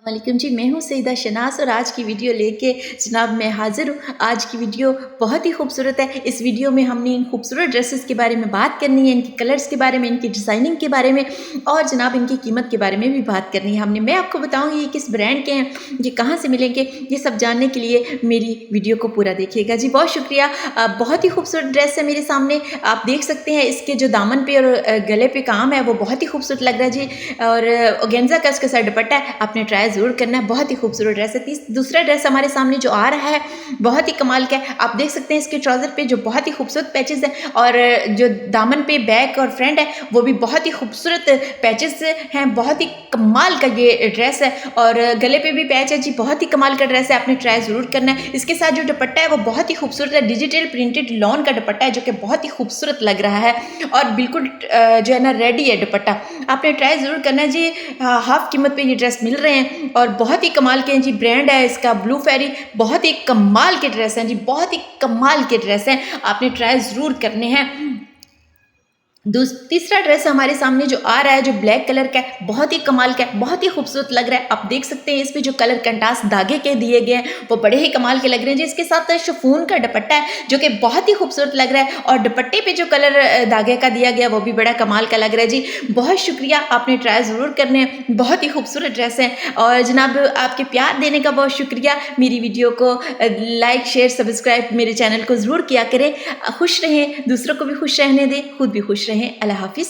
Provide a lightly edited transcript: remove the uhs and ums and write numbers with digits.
वालेकुम जी, मैं हूँ सईदा शनाज़ और आज की वीडियो लेके जनाब मैं हाज़िर हूँ। आज की वीडियो बहुत ही खूबसूरत है। इस वीडियो में हमने इन खूबसूरत ड्रेसेस के बारे में बात करनी है, इनके कलर्स के बारे में, इनकी डिज़ाइनिंग के बारे में और जनाब इनकी कीमत के बारे में भी बात करनी है हमने। मैं आपको बताऊँगी ये किस ब्रांड के हैं, ये कहाँ से मिलेंगे, ये सब जानने के लिए मेरी वीडियो को पूरा देखिएगा। जी बहुत शुक्रिया। बहुत ही खूबसूरत ड्रेस है मेरे सामने, आप देख सकते हैं। इसके जो दामन पे और गले पे काम है वो बहुत ही खूबसूरत लग रहा है जी। और ऑर्गेन्जा का इसके साथ दुपट्टा है, आपने ट्राई ज़रूर करना है। बहुत ही खूबसूरत ड्रेस है। दूसरा ड्रेस हमारे सामने जो आ रहा है बहुत ही कमाल का है। आप देख सकते हैं इसके ट्राउज़र पे जो बहुत ही खूबसूरत पैचेस हैं और जो दामन पे बैक और फ्रंट है वो भी बहुत ही खूबसूरत पैचेस हैं। बहुत ही कमाल का ये ड्रेस है और गले पे भी पैच है जी। बहुत ही कमाल का ड्रेस है, आपने ट्राई ज़रूर करना है। इसके साथ जो दुपट्टा है वो बहुत ही खूबसूरत है, डिजिटल प्रिंटेड लॉन का दुपट्टा है जो कि बहुत ही खूबसूरत लग रहा है और बिल्कुल जो है ना रेडी है दुपट्टा। आपने ट्राई ज़रूर करना है जी। हाफ कीमत पे ये ड्रेस मिल रहे हैं और बहुत ही कमाल के हैं जी। ब्रांड है इसका ब्लू फेरी। बहुत ही कमाल के ड्रेस हैं जी, बहुत ही कमाल के ड्रेस हैं, आपने ट्राई ज़रूर करने हैं। तीसरा ड्रेस हमारे सामने जो आ रहा है जो ब्लैक कलर का है, बहुत ही कमाल का है, बहुत ही खूबसूरत लग रहा है। आप देख सकते हैं इस पे जो कलर कंट्रास्ट धागे के दिए गए हैं वो बड़े ही कमाल के लग रहे हैं जी। इसके साथ शिफॉन का दुपट्टा है जो कि बहुत ही खूबसूरत लग रहा है और दुपट्टे पे जो कलर धागे का दिया गया वो भी बड़ा कमाल का लग रहा है जी। बहुत शुक्रिया, आपने ट्राई ज़रूर करने हैं। बहुत ही खूबसूरत ड्रेस है और जनाब आपके प्यार देने का बहुत शुक्रिया। मेरी वीडियो को लाइक शेयर सब्सक्राइब मेरे चैनल को ज़रूर किया करें। खुश रहें, दूसरों को भी खुश रहने दें, खुद भी खुश रहें। अल्लाह हाफिज़।